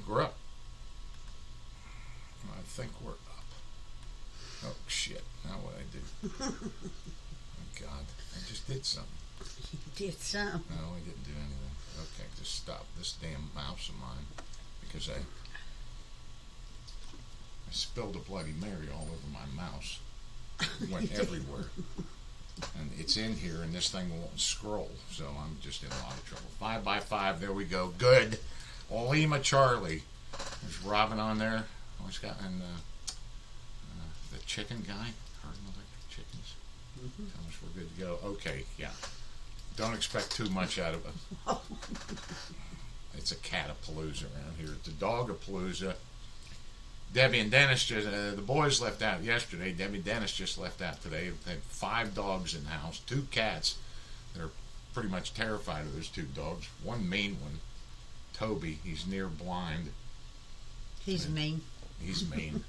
we're up. I think we're up. Oh, shit. Now what I do? Oh, God. I just did something. You did something. No, I didn't do anything. Okay, just stop this damn mouse of mine. Because I spilled a Bloody Mary all over my mouse. It went everywhere. And it's in here, and this thing won't scroll. So I'm just in a lot of trouble. 5 by 5. There we go. Good. Olima Charlie. There's Robin on there. Always got and the chicken guy. Hardin Electric Chickens. Tell us we're good to go. Okay, yeah. Don't expect too much out of it. It's a catapalooza around here. It's a dogapalooza. Debbie and Dennis just, the boys left out yesterday. Debbie and Dennis just left out today. They had 5 dogs in the house, 2 cats. They're pretty much terrified of those 2 dogs. One mean one, Toby. He's near blind. He's mean. He's mean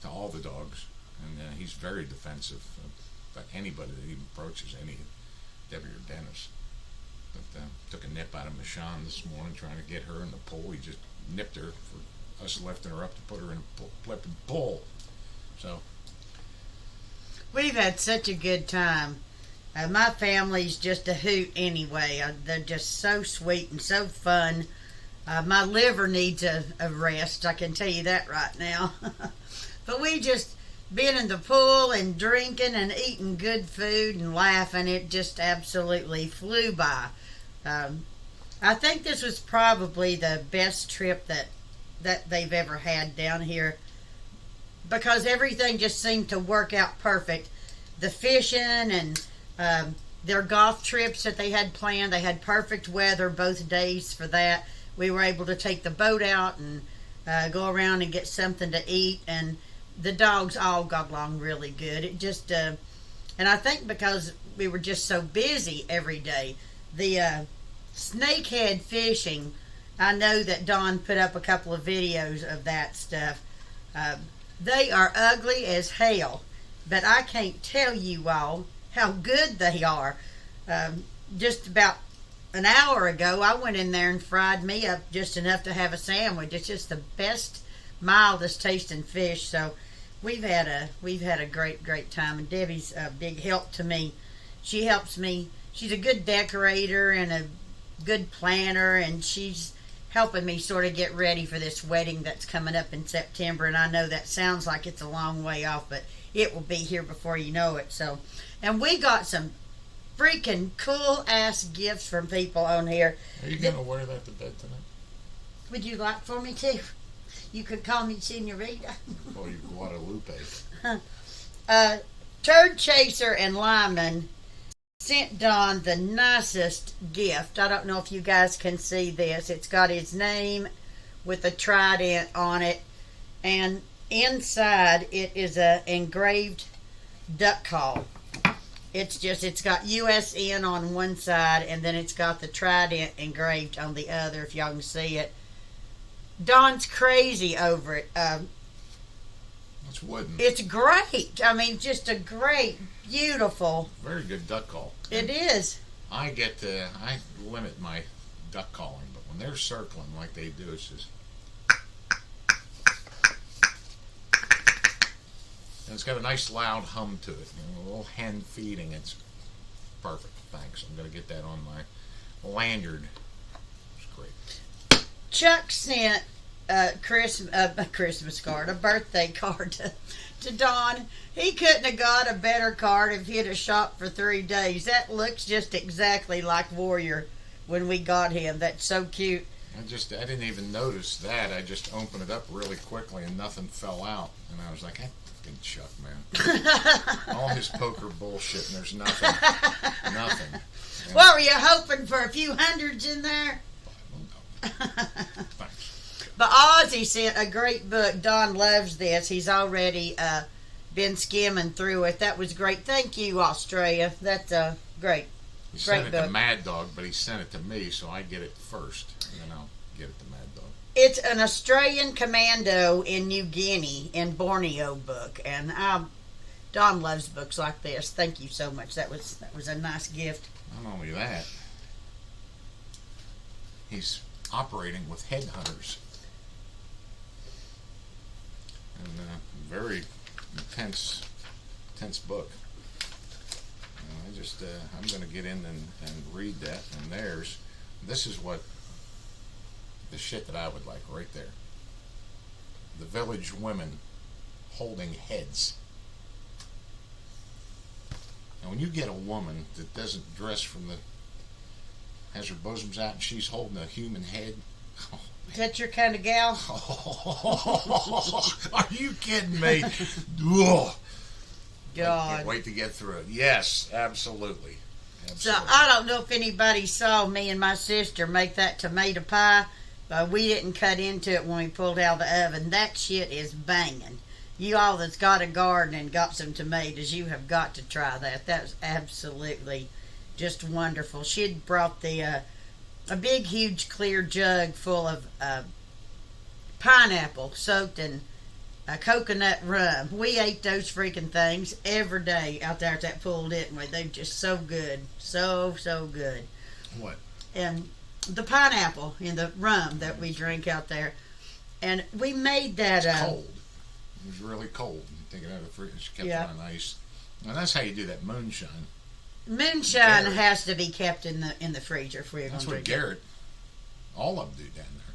to all the dogs, and he's very defensive of anybody that even approaches any of Debbie or Dennis. But took a nip out of Michonne this morning trying to get her in the pool. He just nipped her for us lifting her up to put her in a flipping pool. So we've had such a good time. My family's just a hoot anyway. They're just so sweet and so fun. My liver needs a rest, I can tell you that right now. But we just been in the pool and drinking and eating good food and laughing. It just absolutely flew by. I think this was probably the best trip that they've ever had down here, because everything just seemed to work out perfect. The fishing and their golf trips that they had planned, they had perfect weather both days for that. We were able to take the boat out and go around and get something to eat, and the dogs all got along really good. It just, and I think because we were just so busy every day, the snakehead fishing, I know that Dawn put up a couple of videos of that stuff. They are ugly as hell, but I can't tell you all how good they are. Just about an hour ago, I went in there and fried me up just enough to have a sandwich. It's just the best, mildest tasting fish. So we've had a great time. And Debbie's a big help to me. She helps me. She's a good decorator and a good planner, and she's helping me sort of get ready for this wedding that's coming up in September. And I know that sounds like it's a long way off, but it will be here before you know it. So, and we got some freaking cool ass gifts from people on here. Are you gonna wear that to bed tonight? Would you like for me to? You could call me Senorita. Or you Guadalupe. Turd Chaser and Lyman sent Don the nicest gift. I don't know if you guys can see this. It's got his name with a trident on it, and inside it is a engraved duck call. It's got USN on one side, and then it's got the trident engraved on the other, if y'all can see it. Don's crazy over it. It's wooden. It's great. I mean, just a great, beautiful. Very good duck call. It is. I limit my duck calling, but when they're circling like they do, it's just. And it's got a nice loud hum to it. You know, a little hen feeding. It's perfect. Thanks. I'm going to get that on my lanyard. It's great. Chuck sent a Christmas card, a birthday card to Don. He couldn't have got a better card if he'd have shopped for 3 days. That looks just exactly like Warrior when we got him. That's so cute. I didn't even notice that. I just opened it up really quickly and nothing fell out. And I was like, hey, fucking Chuck, man. All his poker bullshit and there's nothing. Nothing. And what, were you hoping for a few hundreds in there? I don't know. Thanks. But Ozzy sent a great book. Don loves this. He's already been skimming through it. That was great. Thank you, Australia. That's great. He sent it to Mad Dog, but he sent it to me, so I get it first, and then I'll get it to Mad Dog. It's an Australian commando in New Guinea in Borneo book, and Don loves books like this. Thank you so much. That was a nice gift. Not only that, he's operating with headhunters. And very intense book. I'm going to get in and read that. And this is what the shit that I would like right there. The village women holding heads. And when you get a woman that doesn't dress has her bosoms out and she's holding a human head. Oh, is that your kind of gal? Are you kidding me? Ugh. God. I can't wait to get through it. Yes, absolutely. So I don't know if anybody saw me and my sister make that tomato pie, but we didn't cut into it when we pulled out of the oven. That shit is banging. You all that's got a garden and got some tomatoes, you have got to try that. That was absolutely just wonderful. She'd brought a big, huge, clear jug full of pineapple soaked in coconut rum. We ate those freaking things every day out there at that pool, didn't we? They're just so good. So good. What? And the pineapple in the rum that we drink out there. And we made that... It's cold. It was really cold. You take it out of the fridge, she kept it on ice. And that's how you do that moonshine. Moonshine has to be kept in the freezer for you. That's what Garrett, all of them do down there.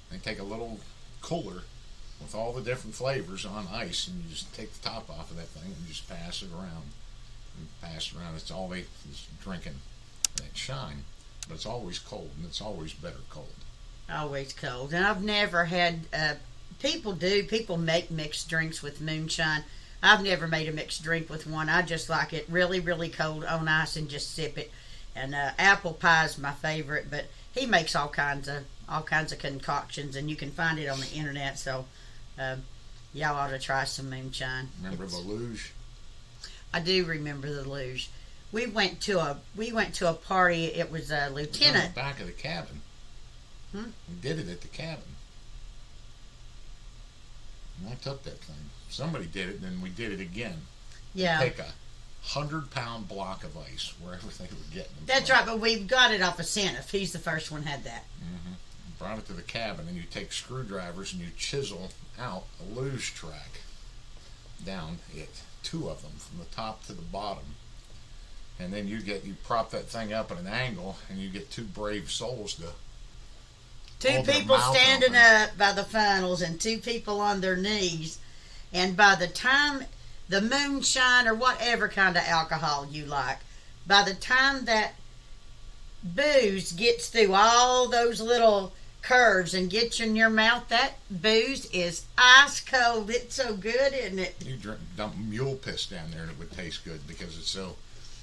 They take a little cooler with all the different flavors on ice, and you just take the top off of that thing and just pass it around. And pass it around. It's all they is drinking, that shine. But it's always cold, and it's always better cold. Always cold. And I've never had... People make mixed drinks with moonshine. I've never made a mixed drink with one. I just like it really, really cold on ice and just sip it. And apple pie is my favorite, but he makes all kinds of concoctions, and you can find it on the internet. So y'all ought to try some moonshine. Remember the luge? I do remember the luge. We went to a party. It was a lieutenant. It was on the back of the cabin. We did it at the cabin. And I took that thing. Somebody did it, and then we did it again. Yeah. Take a 100-pound block of ice wherever they were getting them. That's right, but we got it off of Santa. He's the first one had that. Mm-hmm. Brought it to the cabin, and you take screwdrivers and you chisel out a luge track down it, 2 of them from the top to the bottom, and then you prop that thing up at an angle, and you get 2 brave souls to. 2 people standing up by the funnels and 2 people on their knees. And by the time the moonshine or whatever kind of alcohol you like, by the time that booze gets through all those little curves and gets in your mouth, that booze is ice cold. It's so good, isn't it? You dump mule piss down there and it would taste good because it's so...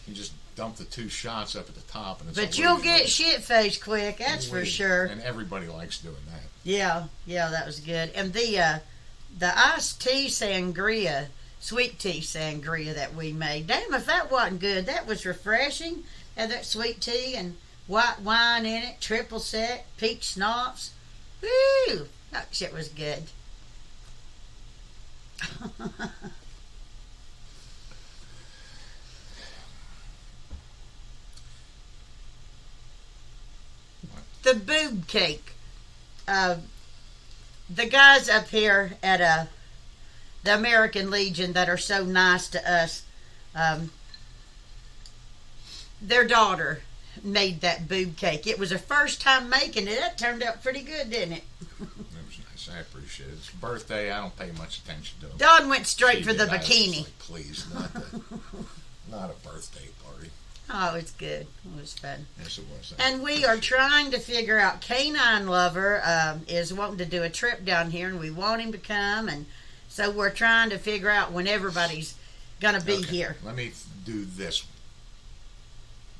You just dump the 2 shots up at the top, and it's. But you'll get shit-faced quick, that's for sure. And everybody likes doing that. Yeah, that was good. And the iced tea sangria, sweet tea sangria that we made. Damn, if that wasn't good, that was refreshing. Had that sweet tea and white wine in it, triple sec, peach schnapps. Woo! That shit was good. The boob cake. The guys up here at the American Legion that are so nice to us, their daughter made that boob cake. It was her first time making it. That turned out pretty good, didn't it? It was nice. I appreciate it. It's a birthday. I don't pay much attention to it. Dawn went straight for the bikini. Like, please, not a birthday party. Oh, it's good. It was fun. Yes, it was. And we are trying to figure out, Canine Lover is wanting to do a trip down here, and we want him to come, and so we're trying to figure out when everybody's going to be here. Let me do this.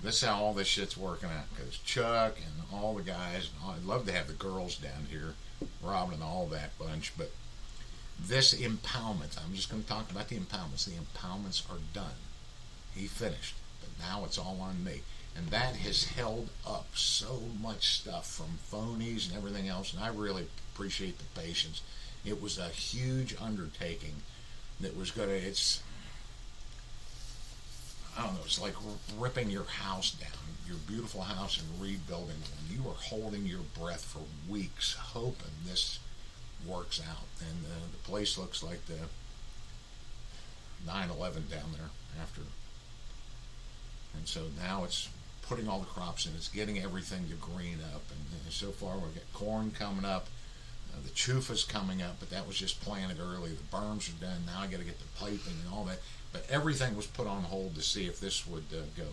This is how all this shit's working out, because Chuck and all the guys, I'd love to have the girls down here, Robin and all that bunch, but this impoundment, I'm just going to talk about the impoundments. The impoundments are done. He finished. Now it's all on me. And that has held up so much stuff from phonies and everything else, and I really appreciate the patience. It was a huge undertaking that was going to, I don't know, it's like ripping your house down, your beautiful house, and rebuilding one. You are holding your breath for weeks, hoping this works out. And the place looks like the 9/11 down there after. And so now it's putting all the crops in. It's getting everything to green up. And so far we've got corn coming up. The chufa's coming up, but that was just planted early. The berms are done. Now I got to get the piping and all that. But everything was put on hold to see if this would go.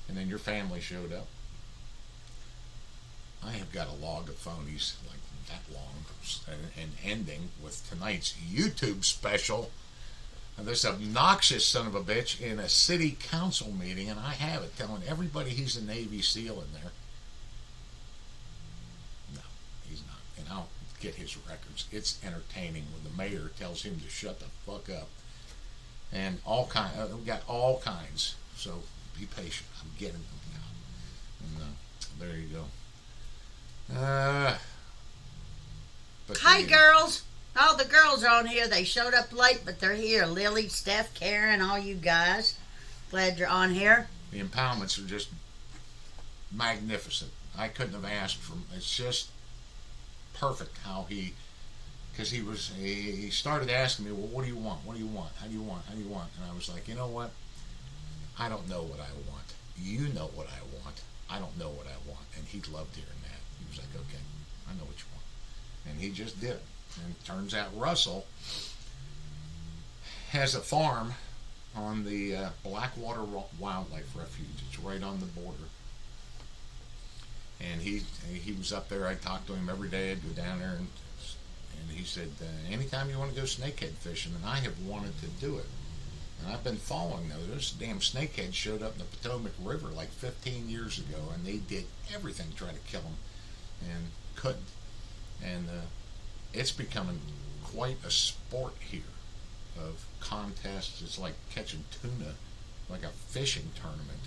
And then your family showed up. I have got a log of phonies like that long, and ending with tonight's YouTube special. And this obnoxious son of a bitch in a city council meeting, and I have it, telling everybody he's a Navy SEAL in there. No, he's not. And I'll get his records. It's entertaining when the mayor tells him to shut the fuck up. And we got all kinds. So be patient. I'm getting them now. And there you go. But Hi, girls. All the girls are on here. They showed up late, but they're here. Lily, Steph, Karen, all you guys. Glad you're on here. The impoundments are just magnificent. I couldn't have asked for. It's just perfect how because he started asking me, well, what do you want? What do you want? How do you want? How do you want? And I was like, you know what? I don't know what I want. You know what I want. I don't know what I want. And he loved hearing that. He was like, okay, I know what you want. And he just did it. And it turns out Russell has a farm on the Blackwater Wildlife Refuge. It's right on the border. And he was up there. I talked to him every day. I'd go down there, and he said, anytime you want to go snakehead fishing, and I have wanted to do it. And I've been following those. Those damn snakeheads showed up in the Potomac River like 15 years ago, and they did everything to try to kill them, and couldn't. And it's becoming quite a sport here of contests. It's like catching tuna, like a fishing tournament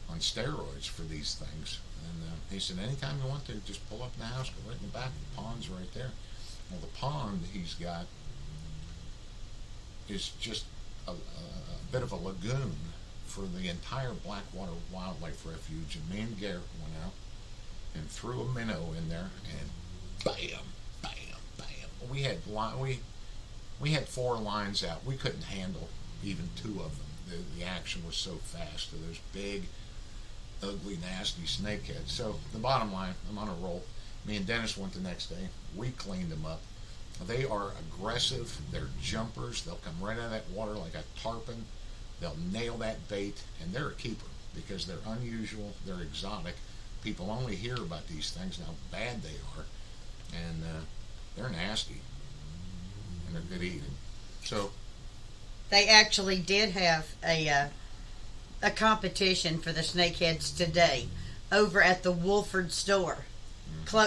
on steroids for these things. And he said, anytime you want to, just pull up in the house, go right in the back. The pond's right there. Well, the pond he's got is just a bit of a lagoon for the entire Blackwater Wildlife Refuge. And me and Garrett went out and threw a minnow in there, and bam, bam, bam. We had 4 lines out. We couldn't handle even 2 of them. The action was so fast. So those big, ugly, nasty snakeheads. So the bottom line, I'm on a roll. Me and Dennis went the next day. We cleaned them up. They are aggressive. They're jumpers. They'll come right out of that water like a tarpon. They'll nail that bait, and they're a keeper because they're unusual. They're exotic. People only hear about these things and how bad they are, and they're nasty, and they're good eating. So they actually did have a competition for the snakeheads today over at the Wolford store,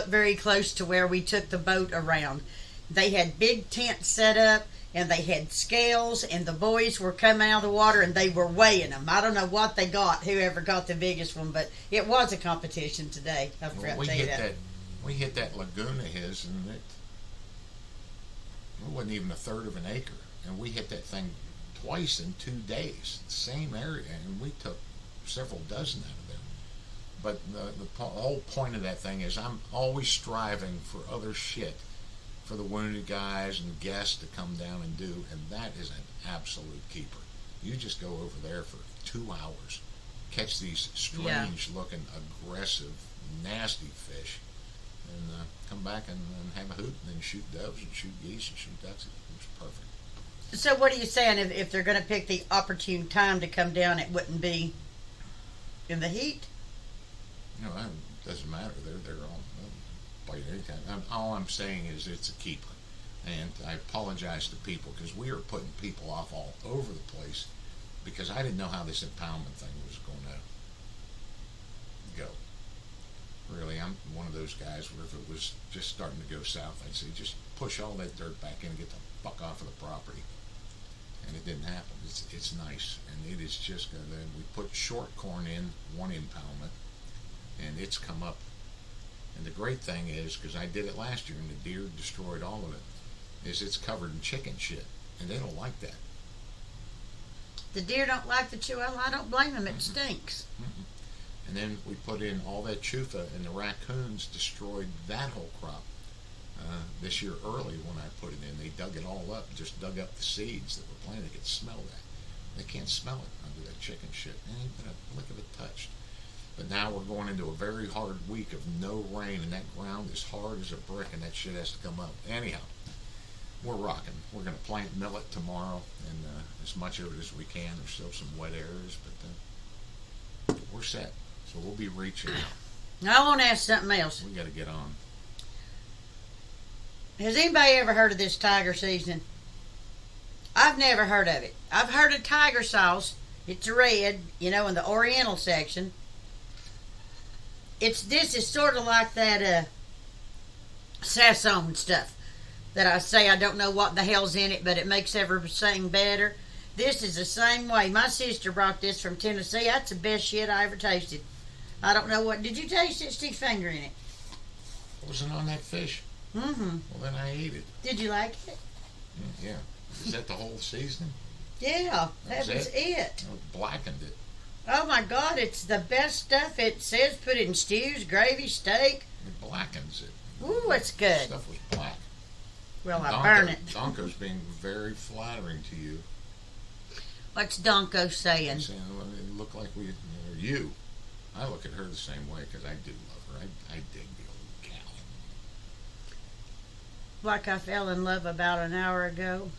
very close to where we took the boat around. They had big tents set up, and they had scales, and the boys were coming out of the water, and they were weighing them. I don't know what they got, whoever got the biggest one, but it was a competition today. I forgot to tell you that. We hit that lagoon of his, and it wasn't even a third of an acre, and we hit that thing twice in 2 days, the same area, and we took several dozen out of there. But the whole point of that thing is I'm always striving for other shit for the wounded guys and guests to come down and do, and that is an absolute keeper. You just go over there for 2 hours, catch these strange looking, aggressive, nasty fish, and come back and have a hoot, and then shoot doves and shoot geese and shoot ducks. It was perfect. So what are you saying? If they're going to pick the opportune time to come down, it wouldn't be in the heat? No, it doesn't matter. They're all bite anytime. All I'm saying is it's a keeper, and I apologize to people because we are putting people off all over the place because I didn't know how this impoundment thing was going to go. Really, I'm one of those guys where if it was just starting to go south, I'd say just push all that dirt back in and get the fuck off of the property. And it didn't happen. It's nice, and it is just going to. We put short corn in 1 impoundment, and it's come up. And the great thing is, because I did it last year and the deer destroyed all of it, is it's covered in chicken shit, and they don't like that. The deer don't like the chew. I don't blame them. It stinks. Mm-mm. And then we put in all that chufa, and the raccoons destroyed that whole crop. this year early when I put it in. They dug it all up, just dug up the seeds that were planted. They could smell that. They can't smell it under that chicken shit. They ain't been a lick of it touched. But now we're going into a very hard week of no rain, and that ground is hard as a brick, and that shit has to come up. Anyhow, we're rocking. We're going to plant millet tomorrow, and as much of it as we can. There's still some wet areas, but we're set. So we'll be reaching out. Now I want to ask something else. We got to get on. Has anybody ever heard of this tiger seasoning? I've never heard of it. I've heard of tiger sauce. It's red, in the Oriental section. This is sort of like that Sasson stuff that I say I don't know what the hell's in it, but it makes everything better. This is the same way. My sister brought this from Tennessee. That's the best shit I ever tasted. I don't know what. Did you taste it? Stick finger in it. Wasn't on that fish. Mm-hmm. Well, then I ate it. Did you like it? Yeah. Is that the whole seasoning? Yeah, that was it. It blackened it. Oh my God, it's the best stuff. It says put it in stews, gravy, steak. It blackens it. Ooh, it's good. The stuff was black. Well, I burn it. Donko's being very flattering to you. What's Donko saying? He's saying, well, it looked like you. I look at her the same way because I do love her. I dig the old gal. Like I fell in love about an hour ago?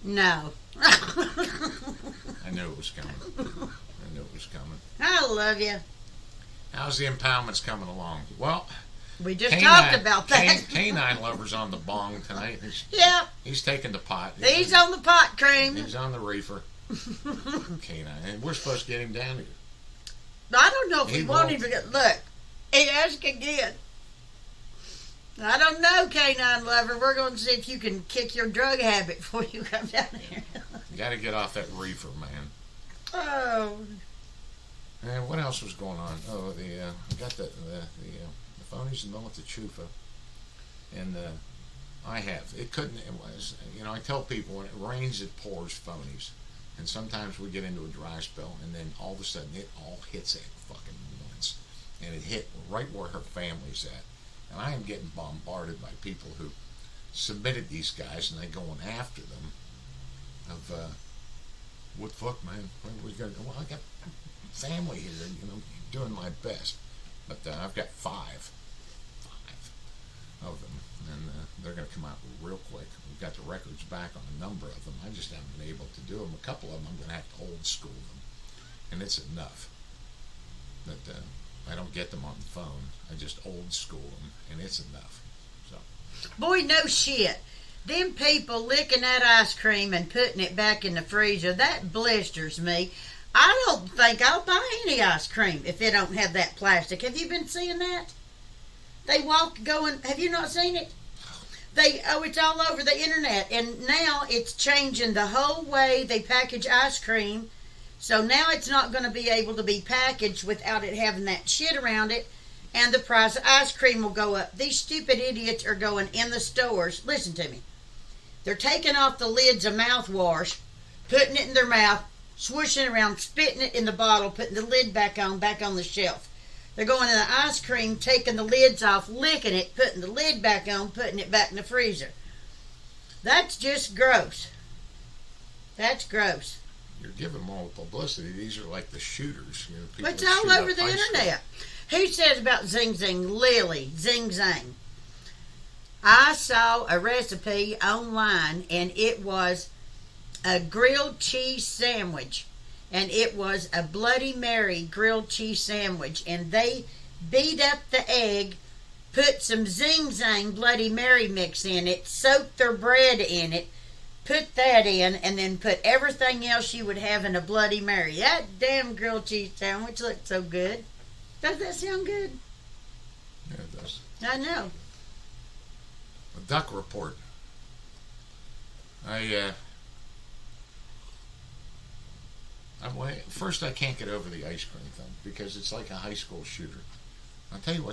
No. I knew it was coming. I love you. How's the impoundments coming along? Well, we just talked about that. Canine Lover's on the bong tonight. Yep. He's taking the pot. He's on the pot cream. He's on the reefer. Canine. And we're supposed to get him down here. I don't know if we want him to get... Look, he asked again. I don't know, Canine Lover. We're going to see if you can kick your drug habit before you come down here. You got to get off that reefer, man. Oh. And what else was going on? Oh, I got the phonies and the chufa. And it was, I tell people when it rains, it pours phonies. And sometimes we get into a dry spell, and then all of a sudden it all hits at fucking once. And it hit right where her family's at. And I am getting bombarded by people who submitted these guys, and they going after them. What the fuck, man? Well, I got family here, doing my best. But I've got five of them, and they're going to come out real quick. We've got the records back on a number of them. I just haven't been able to do them. A couple of them I'm going to have to old school them, and it's enough that I don't get them on the phone. I just old school them, and it's enough. So, boy, no shit. Them people licking that ice cream and putting it back in the freezer, that blisters me. I don't think I'll buy any ice cream if it don't have that plastic. Have you been seeing that? They walk going, have you not seen it? It's all over the internet, and now it's changing the whole way they package ice cream. So now it's not going to be able to be packaged without it having that shit around it, and the price of ice cream will go up. These stupid idiots are going in the stores. Listen to me. They're taking off the lids of mouthwash, putting it in their mouth, swooshing around, spitting it in the bottle, putting the lid back on the shelf. They're going in the ice cream, taking the lids off, licking it, putting the lid back on, putting it back in the freezer. That's just gross. That's gross. You're giving them all the publicity. These are like the shooters. But it's all over the internet. Who says about Zing Zing? Lily, Zing Zang. I saw a recipe online, and it was a grilled cheese sandwich. And it was a Bloody Mary grilled cheese sandwich. And they beat up the egg, put some Zing Zang Bloody Mary mix in it, soaked their bread in it, put that in, and then put everything else you would have in a Bloody Mary. That damn grilled cheese sandwich looked so good. Does that sound good? Yeah, it does. I know. A duck report. First, I can't get over the ice cream thing because it's like a high school shooter. I'll tell you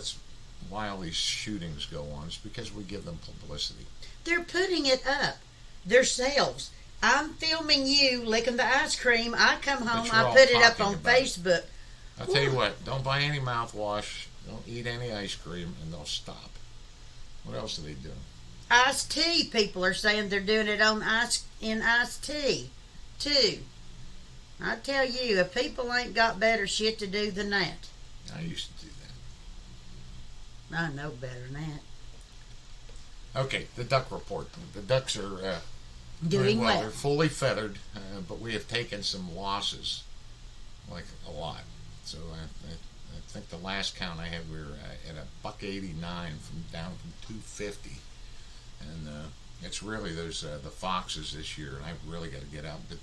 why all these shootings go on. It's because we give them publicity. They're putting it up. Themselves. I'm filming you licking the ice cream. I come home, I put it up on Facebook. I'll tell you what, don't buy any mouthwash, don't eat any ice cream, and they'll stop. What else are they doing? Iced tea. People are saying they're doing it on iced tea too. I tell you, if people ain't got better shit to do than that. I used to do that. I know better than that. Okay, the duck report. The ducks are Doing well. They're fully feathered, but we have taken some losses, like a lot. So I think the last count I had, we were at a $189 down from 250, and it's really those the foxes this year, and I've really got to get out. But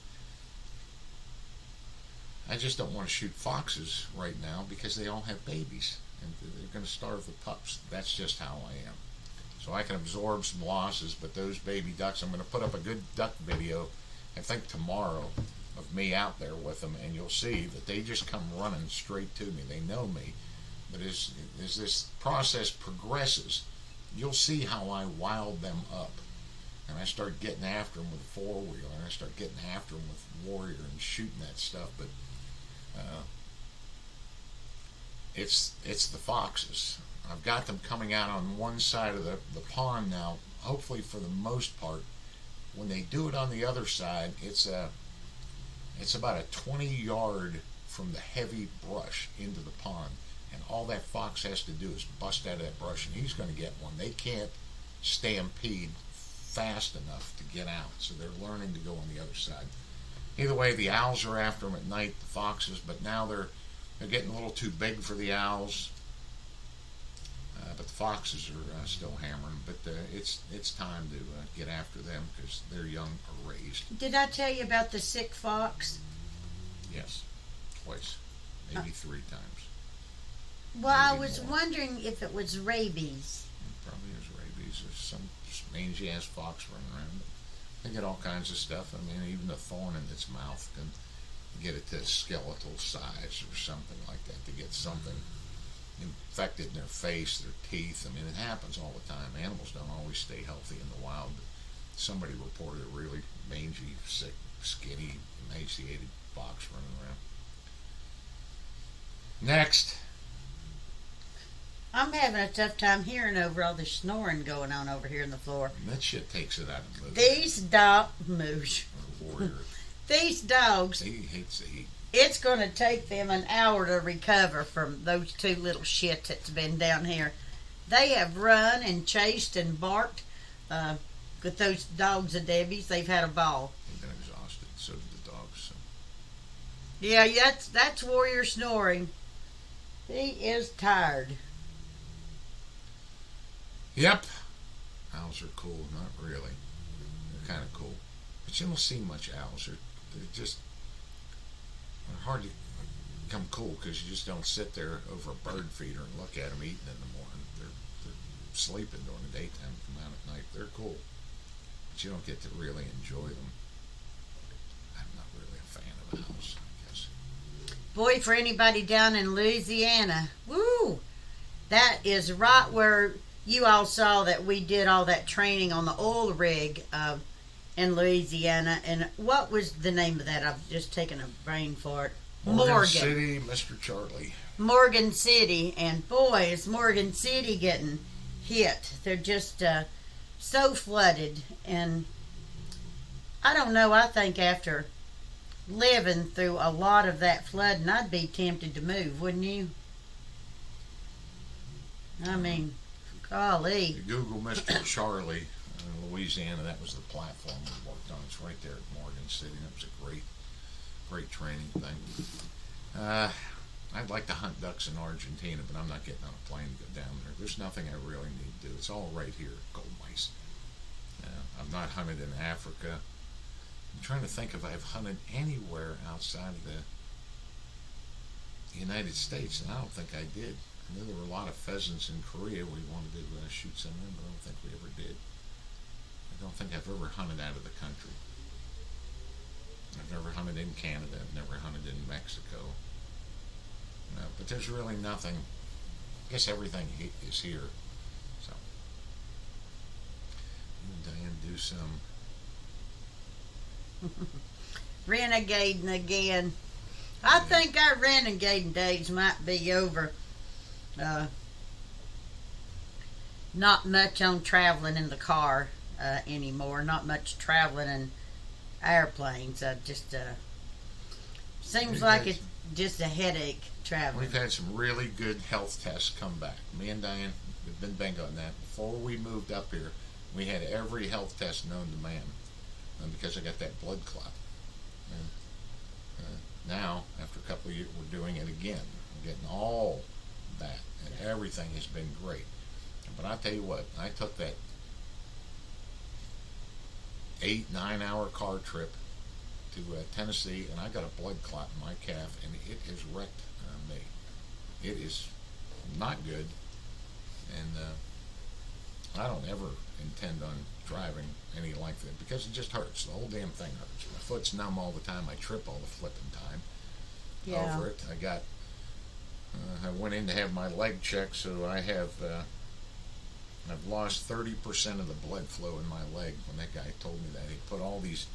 I just don't want to shoot foxes right now because they all have babies, and they're going to starve the pups. That's just how I am. So I can absorb some losses, but those baby ducks, I'm going to put up a good duck video, I think tomorrow, of me out there with them, and you'll see that they just come running straight to me. They know me, but as this process progresses, you'll see how I wild them up. And I start getting after them with a four-wheeler, and I start getting after them with Warrior and shooting that stuff, but it's the foxes. I've got them coming out on one side of the pond now, hopefully for the most part. When they do it on the other side, it's about a 20-yard from the heavy brush into the pond, and all that fox has to do is bust out of that brush, and he's going to get one. They can't stampede fast enough to get out, so they're learning to go on the other side. Either way, the owls are after them at night, the foxes, but now they're getting a little too big for the owls. But the foxes are still hammering. But it's time to get after them because their young are raised. Did I tell you about the sick fox? Yes, twice, maybe 3 times. Well, Maybe I was more. wondering if it was rabies. Probably is rabies. There's some mangy ass fox running around. They get all kinds of stuff. I mean, even a thorn in its mouth can get it to skeletal size or something like that, to get something infected in their face, their teeth. I mean, it happens all the time. Animals don't always stay healthy in the wild. But somebody reported a really mangy, sick, skinny, emaciated fox running around. Next. I'm having a tough time hearing over all the snoring going on over here on the floor. And that shit takes it out of the movie. These Warrior. These dogs, He hates the heat. it's going to take them an hour to recover from those 2 little shits that's been down here. They have run and chased and barked with those dogs of Debbie's. They've had a ball. They've been exhausted. So did the dogs. So. Yeah, that's Warrior snoring. He is tired. Yep. Owls are cool. Not really. They're kind of cool. But you don't see much owls. They're just... They're hard to become cool because you just don't sit there over a bird feeder and look at them eating in the morning. They're sleeping during the daytime, come out at night. They're cool. But you don't get to really enjoy them. I'm not really a fan of owls, I guess. Boy, for anybody down in Louisiana, woo! That is right where you all saw that we did all that training on the oil rig in Louisiana. And what was the name of that? I've just taken a brain fart. Morgan City, Mr. Charlie. Morgan City. And boy, is Morgan City getting hit. They're just so flooded. And I don't know, I think after living through a lot of that flooding, I'd be tempted to move, wouldn't you? I mean, golly. You Google Mr. Charlie in Louisiana, that was the platform we worked on. It's right there at Morgan City. That was a great training thing. I'd like to hunt ducks in Argentina, but I'm not getting on a plane to go down there. There's nothing I really need to do. It's all right here at Gold Mice. I've not hunted in Africa. I'm trying to think if I've hunted anywhere outside of the United States, and I don't think I did. I know there were a lot of pheasants in Korea. We wanted to shoot some of them, but I don't think we ever did. I don't think I've ever hunted out of the country. I've never hunted in Canada. I've never hunted in Mexico. No, but there's really nothing. I guess everything is here. So, Diane, do some Renegading again. I think our renegading days might be over. not much on traveling in the car anymore. Not much traveling in airplanes. Just seems We've like had it's just a headache traveling. We've had some really good health tests come back. Me and Diane have been bingo on that. Before we moved up here, we had every health test known to man, because I got that blood clot. And now, after a couple of years, we're doing it again. We're getting all that, and everything has been great. But I tell you what, I took that 8-9 hour car trip to Tennessee, and I got a blood clot in my calf, and it has wrecked me. It is not good, and I don't ever intend on driving any like that because it just hurts. The whole damn thing hurts. My foot's numb all the time. I trip all the flipping time over it. I went in to have my leg checked, so I've lost 30% of the blood flow in my leg. When that guy told me that, he put all these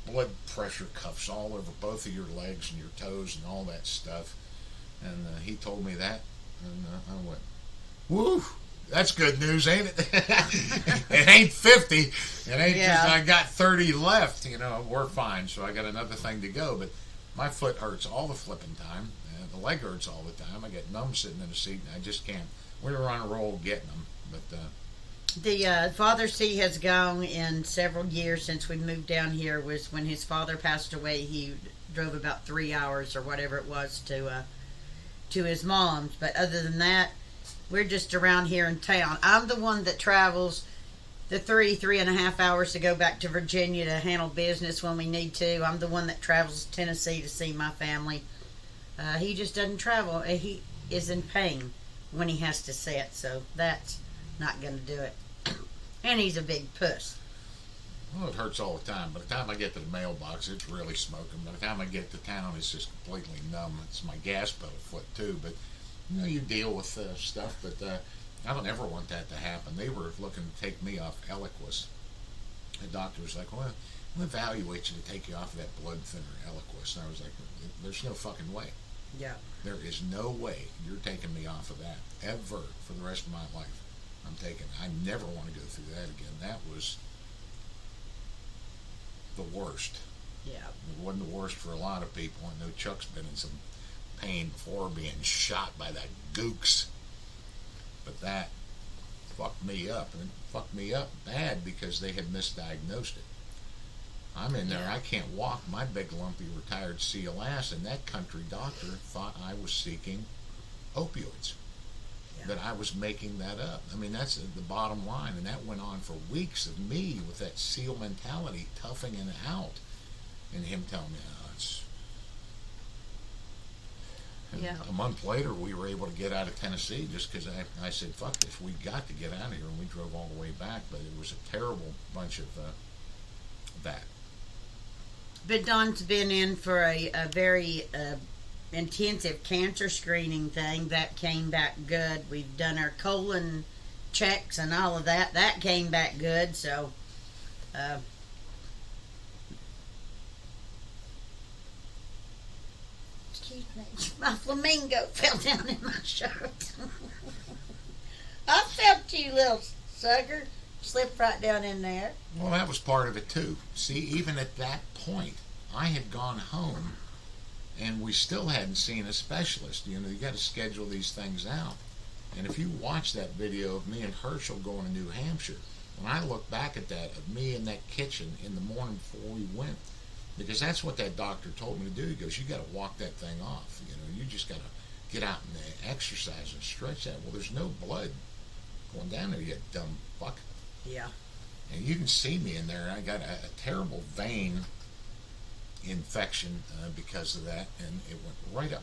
blood pressure cuffs all over both of your legs and your toes and all that stuff. And he told me that, and I went, woo, that's good news, ain't it? It ain't 50. It ain't just I got 30 left. We're fine. So I got another thing to go. But my foot hurts all the flipping time. The leg hurts all the time. I get numb sitting in the seat, and I just can't. We were on a roll getting them. But the farthest he has gone in several years since we moved down here was when his father passed away. He drove about 3 hours or whatever it was to his mom's. But other than that, we're just around here in town. I'm the one that travels the 3.5 hours to go back to Virginia to handle business when we need to. I'm the one that travels to Tennessee to see my family. He just doesn't travel. He is in pain when he has to sit, so that's not going to do it. And he's a big puss. Well, it hurts all the time. By the time I get to the mailbox, it's really smoking. By the time I get to town, it's just completely numb. It's my gas pedal foot, too. But, you deal with stuff. But I don't ever want that to happen. They were looking to take me off Eliquis. The doctor was like, well, we'll evaluate you to take you off of that blood thinner, Eliquis. And I was like, there's no fucking way. Yeah. There is no way you're taking me off of that, ever, for the rest of my life. I never want to go through that again. That was the worst. Yeah. It wasn't the worst for a lot of people. I know Chuck's been in some pain before being shot by that gooks. But that fucked me up. And it fucked me up bad because they had misdiagnosed it. I'm in there, I can't walk. My big lumpy retired SEAL ass, and that country doctor thought I was seeking opioids. That I was making that up. I mean, that's the bottom line. And that went on for weeks of me with that SEAL mentality, toughing it out. And him telling me, it's... Yeah. A month later, we were able to get out of Tennessee just because I said, fuck this, we got to get out of here. And we drove all the way back. But it was a terrible bunch of that. But Don's been in for a very... intensive cancer screening thing that came back good. We've done our colon checks and all of that. That came back good. So, excuse me, my flamingo fell down in my shirt. I felt you, little sucker. Slipped right down in there. Well, that was part of it too. See, even at that point, I had gone home. And we still hadn't seen a specialist. You got to schedule these things out. And if you watch that video of me and Herschel going to New Hampshire, when I look back at that, of me in that kitchen in the morning before we went, because that's what that doctor told me to do. He goes, you got to walk that thing off. You just got to get out and exercise and stretch that. Well, there's no blood going down there, you dumb fuck. Yeah. And you can see me in there. I got a terrible vein infection because of that, and it went right up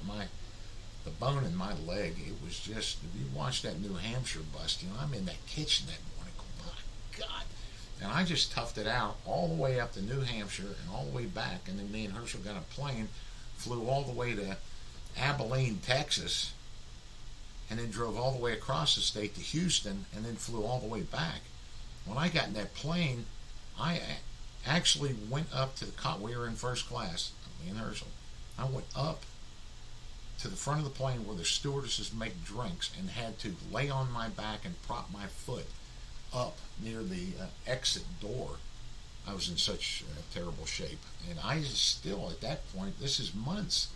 the bone in my leg. It was just, if you watch that New Hampshire bust, I'm in that kitchen that morning going, my God. And I just toughed it out all the way up to New Hampshire and all the way back, and then me and Herschel got a plane, flew all the way to Abilene, Texas, and then drove all the way across the state to Houston, and then flew all the way back. When I got in that plane, I actually went up to the we were in first class, me and Herschel. I went up to the front of the plane where the stewardesses make drinks and had to lay on my back and prop my foot up near the exit door. I was in such terrible shape. And I still, at that point, this is months,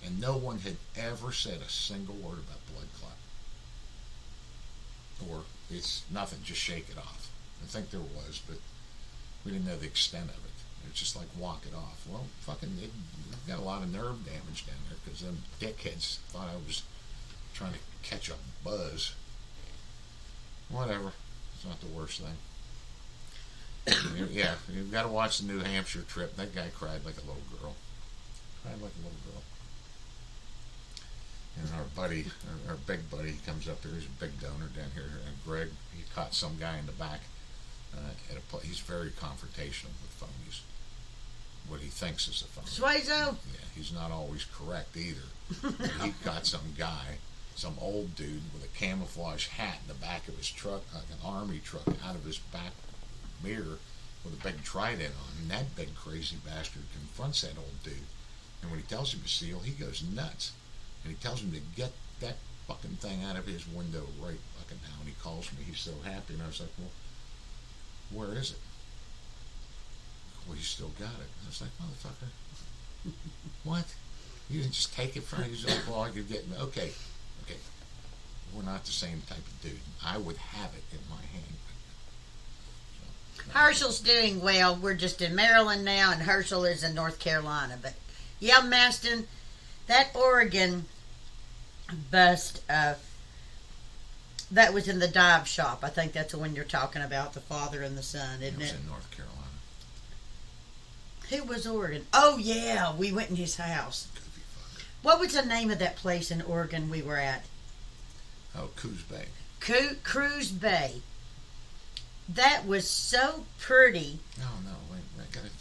and no one had ever said a single word about blood clot. Or it's nothing, just shake it off. I think there was, but we didn't know the extent of it. It's just like walk it off. Well, fucking, it got a lot of nerve damage down there because them dickheads thought I was trying to catch a buzz. Whatever. It's not the worst thing. Yeah, you've got to watch the New Hampshire trip. That guy cried like a little girl. Cried like a little girl. And our buddy, our big buddy, he comes up there. He's a big donor down here. And Greg, he caught some guy in the back at a place. He's very confrontational with phonies. What he thinks is a phony. Suazo? Yeah, he's not always correct either. But he got some guy, some old dude with a camouflage hat in the back of his truck, like an army truck, out of his back mirror with a big trident on. And that big crazy bastard confronts that old dude. And when he tells him to steal, he goes nuts. And he tells him to get that fucking thing out of his window right fucking now. And he calls me. He's so happy. And I was like, well, where is it? Well, you still got it. I was like, motherfucker. What? You didn't just take it from me? He's like, well, I could get it. Okay. We're not the same type of dude. I would have it in my hand. So, Herschel's doing well. We're just in Maryland now, and Herschel is in North Carolina. But, yeah, Maston, that Oregon bust, that was in the dive shop. I think that's the one you're talking about, the father and the son, isn't it? It was in North Carolina. Who was Oregon? Oh, yeah, we went in his house. What was the name of that place in Oregon we were at? Oh, Coos Bay. Cruise Bay. That was so pretty. No, wait, got it.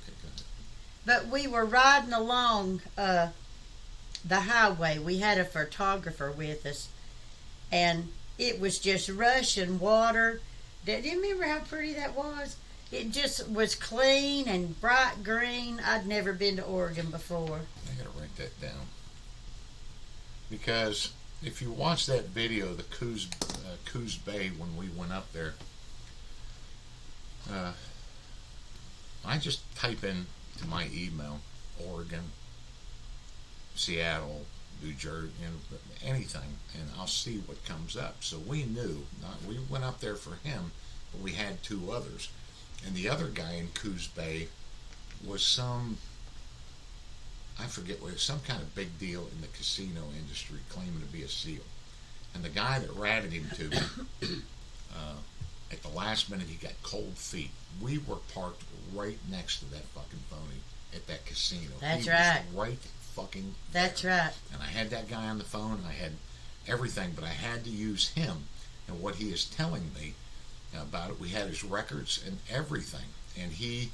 Okay, got it. But we were riding along the highway. We had a photographer with us, and it was just rushing water. Do you remember how pretty that was? It just was clean and bright green. I'd never been to Oregon before. I gotta write that down. Because if you watch that video, the Coos Bay, when we went up there, I just type in to my email, Oregon, Seattle, New Jersey, anything, and I'll see what comes up. So we knew, we went up there for him, but we had two others. And the other guy in Coos Bay was some kind of big deal in the casino industry, claiming to be a SEAL. And the guy that ratted him to me, at the last minute, he got cold feet. We were parked right next to that fucking phony at that casino. That's he right. Was right fucking there. That's right. And I had that guy on the phone. I had everything, but I had to use him. And what he is telling me about it, we had his records and everything. And he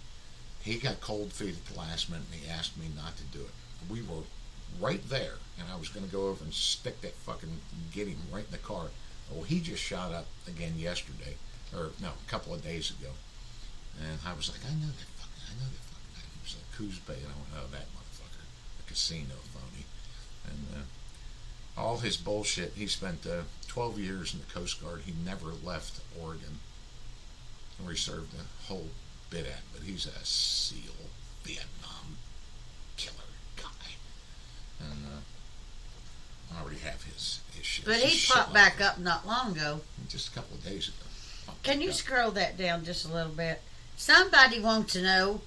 got cold feet at the last minute, and he asked me not to do it. We were right there, and I was going to go over and stick that get him right in the car. Well, he just shot up again yesterday, or no, a couple of days ago. And I was like, I know that fucking guy. He was like, Coos Bay, and I went, oh, that motherfucker, a casino phony. And all his bullshit, he spent 12 years in the Coast Guard. He never left Oregon, where he served a whole bit at, but he's a SEAL, Vietnam killer guy. And I already have his shit. But he popped back up not long ago. Just a couple of days ago. Can you scroll that down just a little bit? Somebody wants to know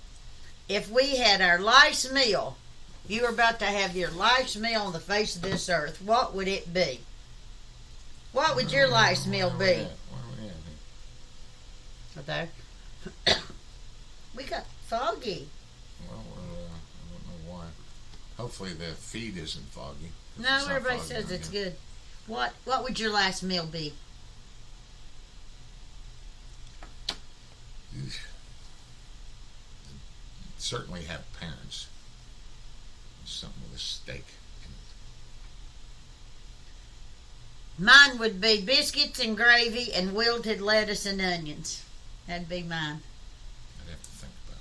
if we had our life's meal. You were about to have your life's meal on the face of this earth. What would it be? What would your life's meal be? Where are we at? Right there. We got foggy. Well, I don't know why. Hopefully the feed isn't foggy. No, It's not everybody foggy says down it's here. good. What would your last meal be? Certainly have parents. Something with a steak in it. Mine would be biscuits and gravy and wilted lettuce and onions. That'd be mine. I'd have to think about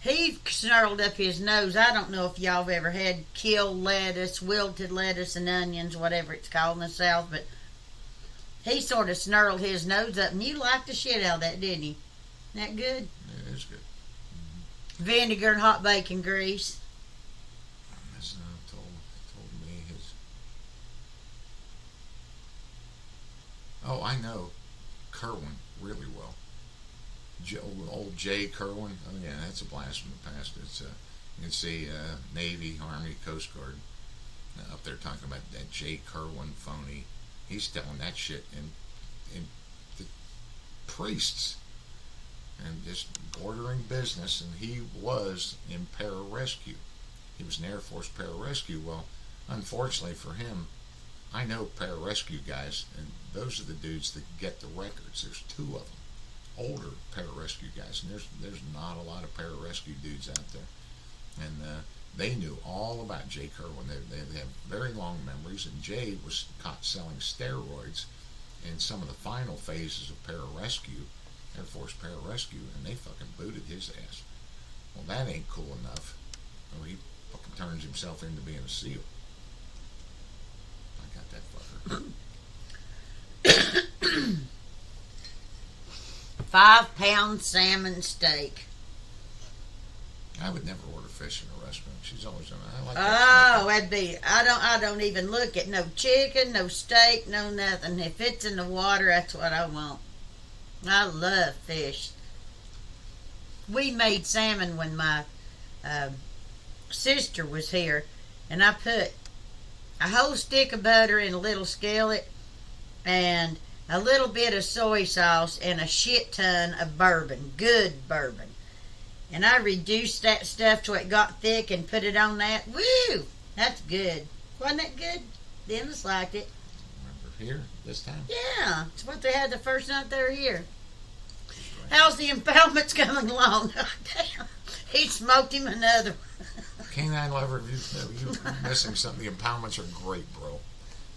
it. He snarled up his nose. I don't know if y'all have ever had killed lettuce, wilted lettuce and onions, whatever it's called in the South, but he sort of snarled his nose up, and you liked the shit out of that, didn't you? That good? Yeah, it is good. Vinegar and hot bacon grease. That's told me his. Oh, I know Kerwin really well. Old Jay Kerwin. Oh yeah, that's a blast from the past. It's you can see Navy, Army, Coast Guard up there talking about that Jay Kerwin phony. He's telling that shit in the priests and just bordering business. And he was in pararescue. He was an Air Force pararescue. Well, unfortunately for him, I know pararescue guys, and those are the dudes that get the records. There's two of them, older pararescue guys, and there's not a lot of pararescue dudes out there. And they knew all about Jay Kerwin. They have very long memories, and Jay was caught selling steroids in some of the final phases of pararescue, Air Force pararescue, and they fucking booted his ass. Well, that ain't cool enough. Well, he fucking turns himself into being a SEAL. I got that fucker. 5-pound salmon steak. I would never order fish in a restaurant. She's always done it. I like Oh, that'd be. I don't even look at no chicken, no steak, no nothing. If it's in the water, that's what I want. I love fish. We made salmon when my sister was here, and I put a whole stick of butter in a little skillet, and a little bit of soy sauce, and a shit ton of bourbon, good bourbon. And I reduced that stuff till it got thick and put it on that. Woo! That's good. Wasn't that good? Dennis liked it. Remember here this time? Yeah, it's what they had the first night they were here. How's the impoundments coming along? Damn, he smoked him another one. Canine lover, you missing something. The impoundments are great, bro.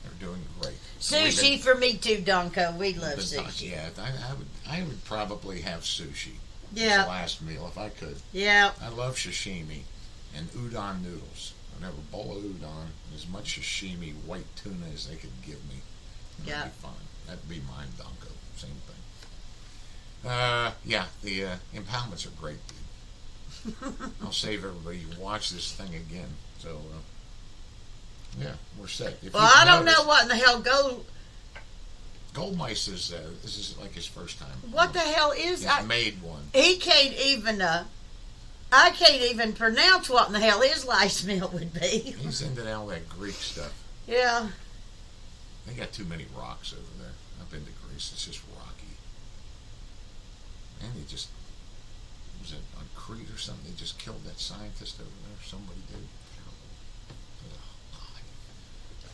They're doing great. Sushi for me too, Donko. We love sushi. Yeah, I would probably have sushi. Yeah. As the last meal if I could. Yeah. I love sashimi and udon noodles. I'd have a bowl of udon and as much sashimi, white tuna as they could give me. That'd be fine. That'd be mine, Donko. Same thing. Yeah, the impoundments are great, dude. I'll save everybody. You watch this thing again. So, yeah, we're set. Well, I don't know what in the hell Goldmice is this is like his first time. What the hell is that? He's made one. He can't even. I can't even pronounce what in the hell his lice meal would be. He's into all that Greek stuff. Yeah. They got too many rocks over there. I've been to Greece. It's just rocky. And they just was it on Crete or something? They just killed that scientist over there. Somebody did.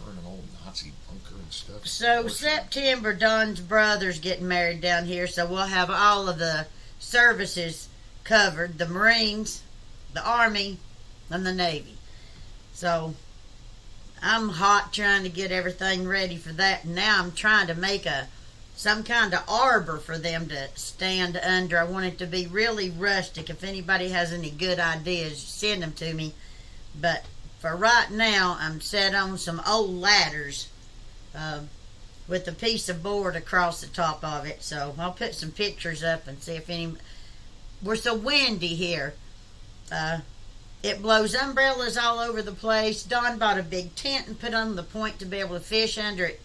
In an old Nazi bunker and stuff. So September, Don's brother's getting married down here, so we'll have all of the services covered: the Marines, the Army, and the Navy. So I'm hot trying to get everything ready for that. And now I'm trying to make some kind of arbor for them to stand under. I want it to be really rustic. If anybody has any good ideas, send them to me. But for right now, I'm set on some old ladders with a piece of board across the top of it. So I'll put some pictures up and see if any. We're so windy here. It blows umbrellas all over the place. Don bought a big tent and put on the point to be able to fish under it.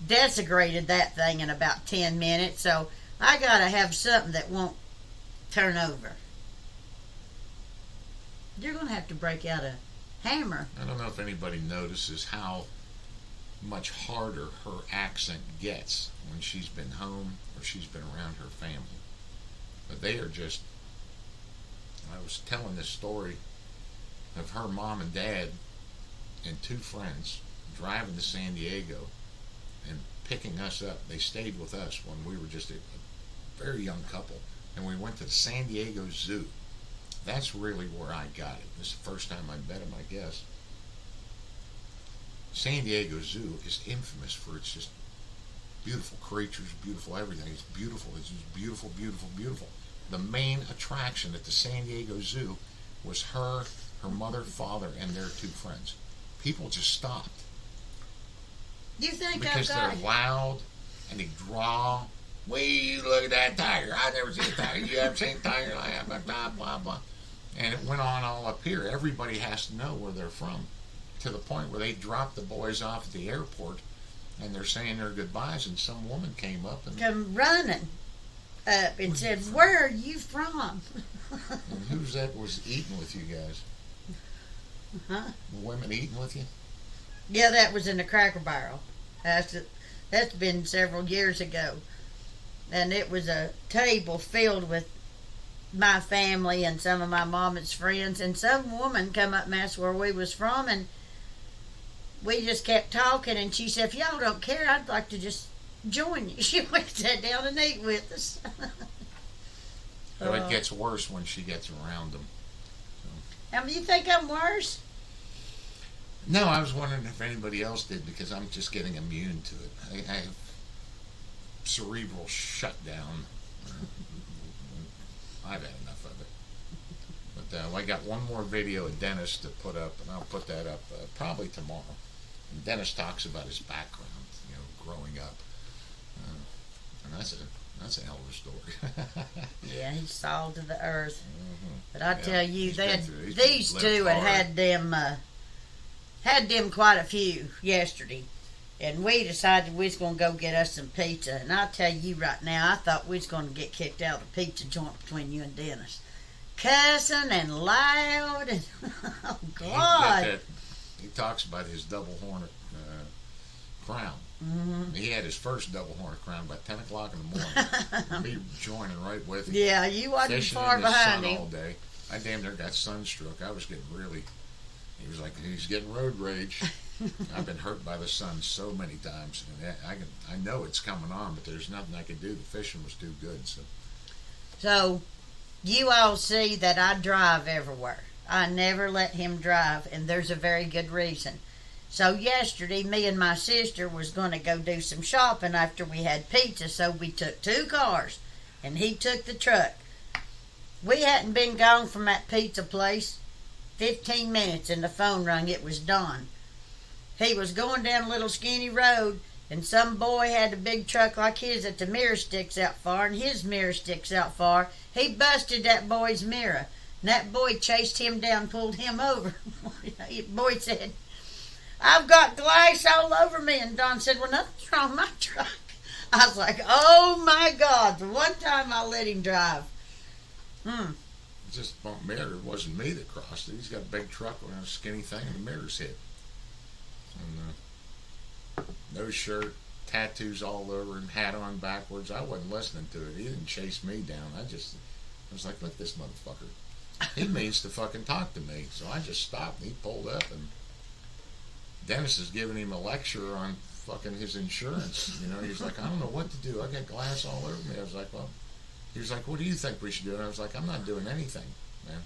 Desecrated that thing in about 10 minutes. So I got to have something that won't turn over. You're going to have to break out a hammer. I don't know if anybody notices how much harder her accent gets when she's been home or she's been around her family. But they are just... I was telling this story of her mom and dad and two friends driving to San Diego and picking us up. They stayed with us when we were just a very young couple, and we went to the San Diego Zoo. That's really where I got it. This is the first time I met him, I guess. San Diego Zoo is infamous for its just beautiful creatures, beautiful everything. It's beautiful. It's just beautiful, beautiful, beautiful. The main attraction at the San Diego Zoo was her mother, father, and their two friends. People just stopped. You think because they're loud and he'd draw. We look at that tiger. I never seen a tiger. You haven't seen a tiger. I have blah blah blah. And it went on all up here. Everybody has to know where they're from, to the point where they dropped the boys off at the airport, and they're saying their goodbyes. And some woman came up and come running up and said, "Where are you from?" And who's that was eating with you guys? Huh? The women eating with you? Yeah, that was in the Cracker Barrel. That's been several years ago. And it was a table filled with my family and some of my mama's friends. And some woman come up and asked where we was from. And we just kept talking. And she said, if y'all don't care, I'd like to just join you. She went and sat down and ate with us. So it gets worse when she gets around them. So. You think I'm worse? No, I was wondering if anybody else did, because I'm just getting immune to it. I have cerebral shutdown. I've had enough of it. But I got one more video of Dennis to put up, and I'll put that up probably tomorrow. And Dennis talks about his background, growing up. And that's a hell of a story. Yeah, he's salt of the earth. Mm-hmm. But I tell you, these two hard. had them quite a few yesterday. And we decided we was going to go get us some pizza. And I'll tell you right now, I thought we was going to get kicked out of the pizza joint between you and Dennis. Cussing and loud. And, oh, God. He talks about his double hornet crown. Mm-hmm. He had his first double hornet crown by 10 o'clock in the morning. Me joining right with him. Yeah, you wasn't fishing far in the behind sun him. all day. I damn near got sunstroke. I was getting really... He was like, he's getting road rage. I've been hurt by the sun so many times, and I know it's coming on, but there's nothing I can do. The fishing was too good. So, you all see that I drive everywhere. I never let him drive, and there's a very good reason. So yesterday, me and my sister was going to go do some shopping after we had pizza, so we took 2 cars, and he took the truck. We hadn't been gone from that pizza place 15 minutes, and the phone rang. It was Don. He was going down a little skinny road, and some boy had a big truck like his that the mirror sticks out far, and his mirror sticks out far. He busted that boy's mirror, and that boy chased him down, pulled him over. The boy said, I've got glass all over me. And Don said, well, nothing's wrong with my truck. I was like, oh my God, the one time I let him drive. Just bumped mirror. It wasn't me that crossed it. He's got a big truck with a skinny thing, and the mirror's hit. And no shirt, tattoos all over, and hat on backwards. I wasn't listening to it. He didn't chase me down. I was like, look at this motherfucker. He means to fucking talk to me. So I just stopped, and he pulled up, and Dennis is giving him a lecture on fucking his insurance. He's like, I don't know what to do. I got glass all over me. I was like, well, he was like, what do you think we should do? And I was like, I'm not doing anything, man.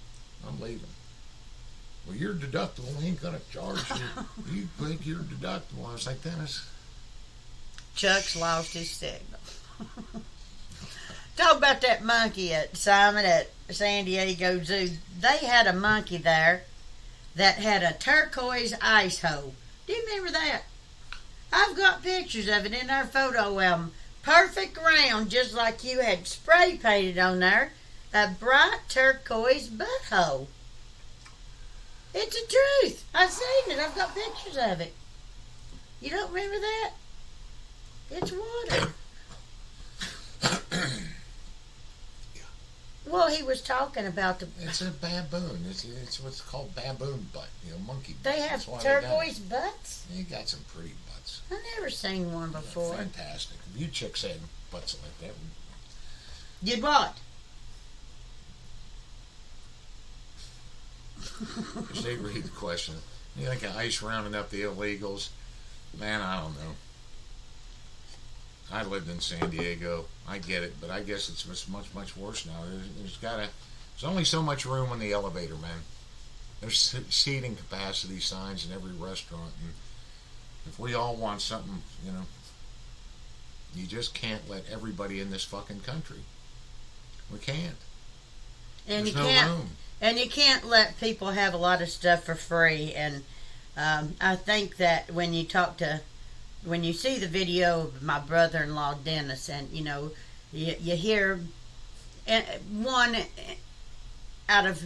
I'm leaving. Well, your deductible ain't going to charge you. You think your deductible? I was like, Dennis. Chuck's lost his signal. Talk about that monkey at Simon at San Diego Zoo. They had a monkey there that had a turquoise ice hole. Do you remember that? I've got pictures of it in our photo album. Perfect round, just like you had spray painted on there. A bright turquoise butthole. It's the truth. I've seen it. I've got pictures of it. You don't remember that? It's water. Well, he was talking about the... It's a baboon. It's what's called baboon butt. Monkey butt. They have turquoise butts? You got some pretty butts. I've never seen one before. Fantastic. If you chicks had butts like that... You'd what? Just they read the question. You think of ICE rounding up the illegals? Man, I don't know. I lived in San Diego. I get it, but I guess it's much, much worse now. There's only so much room on the elevator, man. There's seating capacity signs in every restaurant, and if we all want something, you just can't let everybody in this fucking country. We can't. And There's you no can't. room. And you can't let people have a lot of stuff for free. And I think that when you talk to when you see the video of my brother-in-law Dennis, and you hear one out of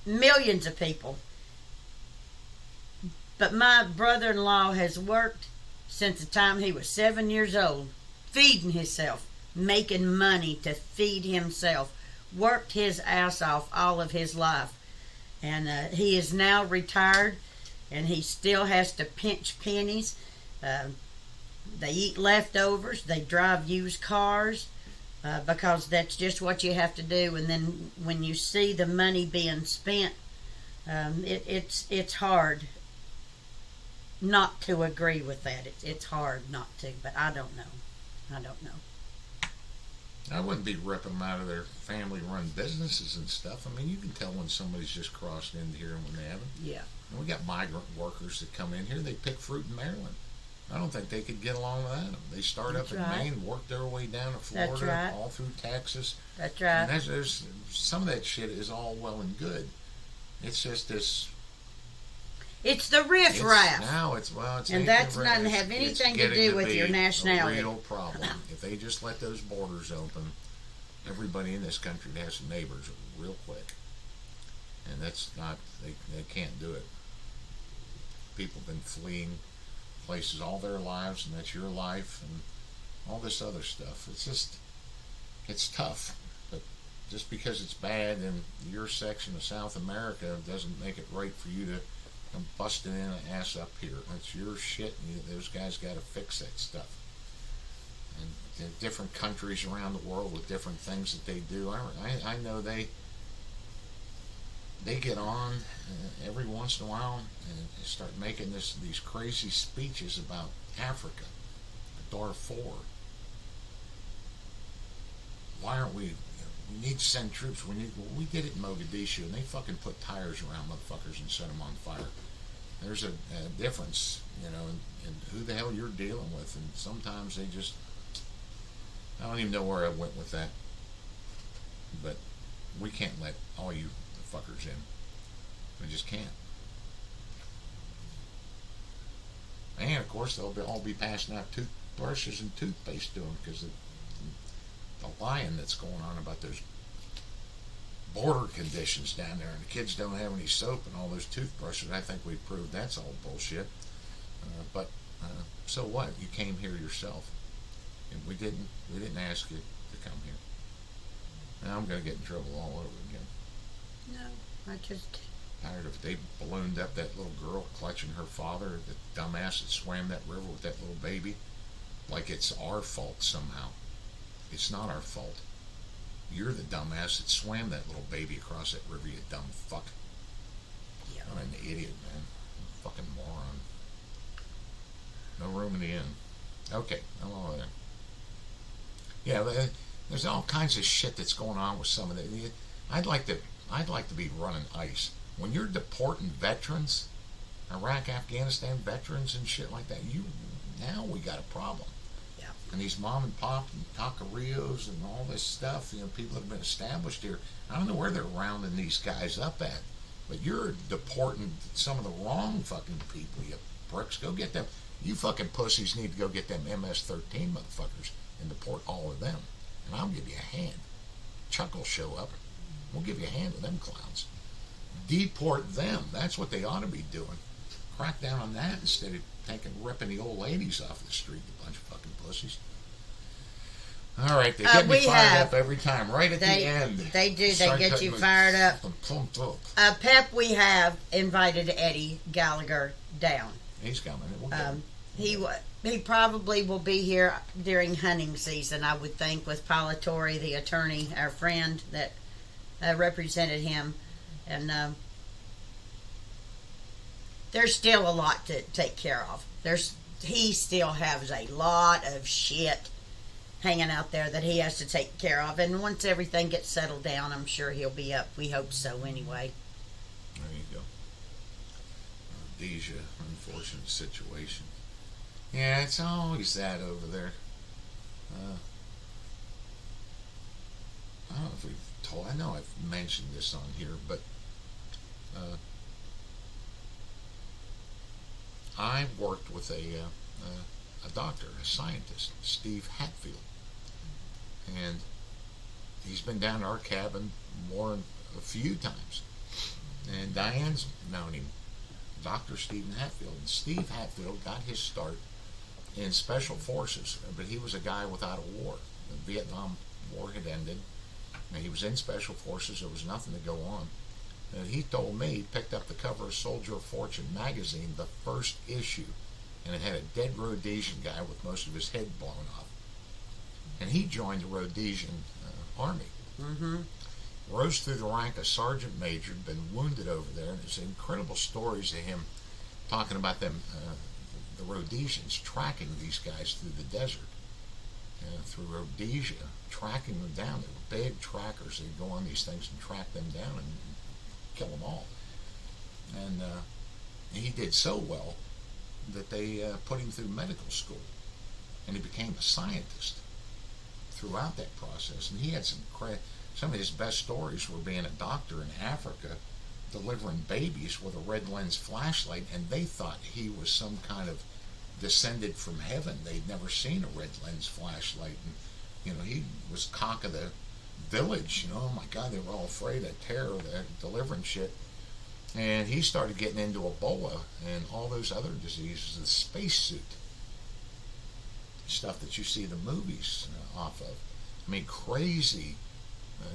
millions of people, but my brother-in-law has worked since the time he was 7 years old, feeding himself, making money to feed himself, worked his ass off all of his life, and he is now retired, and he still has to pinch pennies. They eat leftovers. They drive used cars because that's just what you have to do. And then when you see the money being spent, it's hard not to agree with that. It's hard not to, but I don't know. I wouldn't be ripping them out of their family-run businesses and stuff. I mean, you can tell when somebody's just crossed into here and when they haven't. Yeah. And we got migrant workers that come in here. They pick fruit in Maryland. I don't think they could get along without them. They start That's up in right. Maine, work their way down to Florida, That's right. all through Texas. That's right. And there's some of that shit is all well and good. It's just this. It's the riffraff. Now it's and that's doesn't have anything to do with your nationality. A real problem. If they just let those borders open, everybody in this country would have some neighbors real quick. And that's not. They can't do it. People have been fleeing places all their lives, and that's your life, and all this other stuff. It's tough, but just because it's bad in your section of South America doesn't make it right for you to come busting in and ass up here. That's your shit, and those guys got to fix that stuff. And different countries around the world with different things that they do. I know they get on every once in a while and start making these crazy speeches about Africa, Darfur. Why aren't we? We need to send troops. We did it in Mogadishu, and they fucking put tires around motherfuckers and set them on fire. There's a difference, in who the hell you're dealing with, and sometimes they just. I don't even know where I went with that, but we can't let all you fuckers in. We just can't. And of course they'll all be passing out toothbrushes and toothpaste to them because the lying that's going on about those border conditions down there, and the kids don't have any soap and all those toothbrushes. I think we proved that's all bullshit. But so what? You came here yourself, and we didn't ask you to come here. Now I'm going to get in trouble all over again. No, I just. Tired of they ballooned up that little girl clutching her father, the dumbass that swam that river with that little baby, like it's our fault somehow. It's not our fault. You're the dumbass that swam that little baby across that river, you dumb fuck. Yeah. I'm an idiot, man. Fucking moron. No room in the inn. Okay, I'm all there. Yeah, there's all kinds of shit that's going on with some of that. I'd like to be running ICE. When you're deporting veterans, Iraq, Afghanistan veterans and shit like that, now we got a problem. Yeah. And these mom and pop and taquerios and all this stuff, people that have been established here, I don't know where they're rounding these guys up at, but you're deporting some of the wrong fucking people, you pricks. Go get them. You fucking pussies need to go get them MS-13 motherfuckers and deport all of them. And I'll give you a hand. Chuck will show up. We'll give you a hand with them clowns. Deport them. That's what they ought to be doing. Crack down on that instead of ripping the old ladies off the street, you bunch of fucking pussies. All right, they get me fired up every time, right at the end. They do. They get you fired up. Pep, we have invited Eddie Gallagher down. He's coming. We'll He probably will be here during hunting season, I would think, with Paula Torrey, the attorney, our friend that represented him. And there's still a lot to take care of. He still has a lot of shit hanging out there that he has to take care of. And once everything gets settled down, I'm sure he'll be up. We hope so anyway. There you go. Deja, unfortunate situation. Yeah, it's always that over there. I don't know if we've told. I know I've mentioned this on here, but I worked with a a doctor, a scientist, Steve Hatfield. And he's been down to our cabin more than a few times. And Diane's known him, Dr. Stephen Hatfield. And Steve Hatfield got his start in Special Forces, but he was a guy without a war. The Vietnam War had ended, and he was in Special Forces. There was nothing to go on. And he told me he picked up the cover of Soldier of Fortune magazine, the first issue, and it had a dead Rhodesian guy with most of his head blown off. And he joined the Rhodesian army. Mm-hmm. Rose through the rank of sergeant major, been wounded over there, and there's incredible stories of him talking about them, the Rhodesians tracking these guys through the desert, through Rhodesia, tracking them down. They were big trackers. They'd go on these things and track them down and kill them all. And he did so well that they put him through medical school, and he became a scientist throughout that process. And he had some of his best stories were being a doctor in Africa, delivering babies with a red lens flashlight, and they thought he was some kind of descended from heaven. They'd never seen a red lens flashlight, and he was cock of the village. Oh my God, they were all afraid of terror, they're delivering shit. And he started getting into Ebola and all those other diseases, the spacesuit stuff that you see the movies off of. I mean, crazy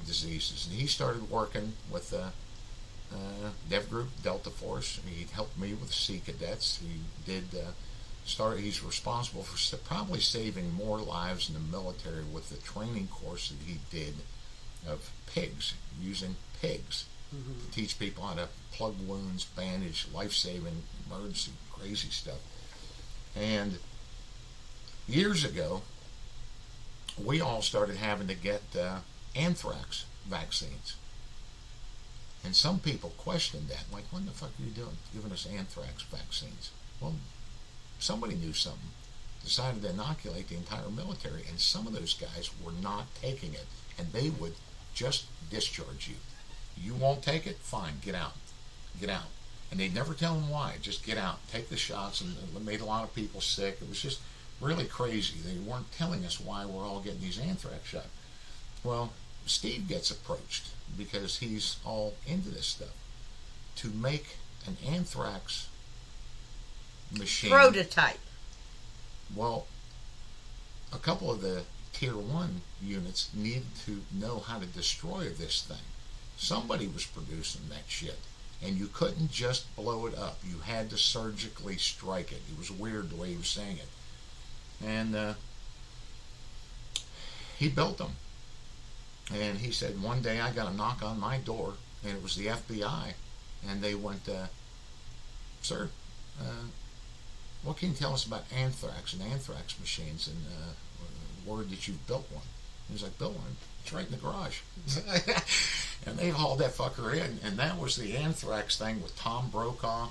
diseases. And he started working with Dev Group, Delta Force. He helped me with Sea Cadets. He did he's responsible for probably saving more lives in the military with the training course that he did of pigs, using pigs to teach people how to plug wounds, bandage, life-saving, emergency, crazy stuff. And years ago, we all started having to get anthrax vaccines. And some people questioned that, like, what the fuck are you doing, giving us anthrax vaccines? Well, somebody knew something, decided to inoculate the entire military, and some of those guys were not taking it, and they would just discharge you. You won't take it? Fine, get out. Get out. And they'd never tell them why, just get out, take the shots, and it made a lot of people sick. It was just really crazy. They weren't telling us why we're all getting these anthrax shots. Well, Steve gets approached, because he's all into this stuff, to make an anthrax machine. Prototype. Well, a couple of the Tier 1 units needed to know how to destroy this thing. Somebody was producing that shit, and you couldn't just blow it up. You had to surgically strike it. It was weird the way he was saying it. And he built them. And he said, one day I got a knock on my door, and it was the FBI, and they went, sir, what can you tell us about anthrax and anthrax machines, and word that you've built one? He was like, built one? It's right in the garage. And they hauled that fucker in, and that was the anthrax thing with Tom Brokaw.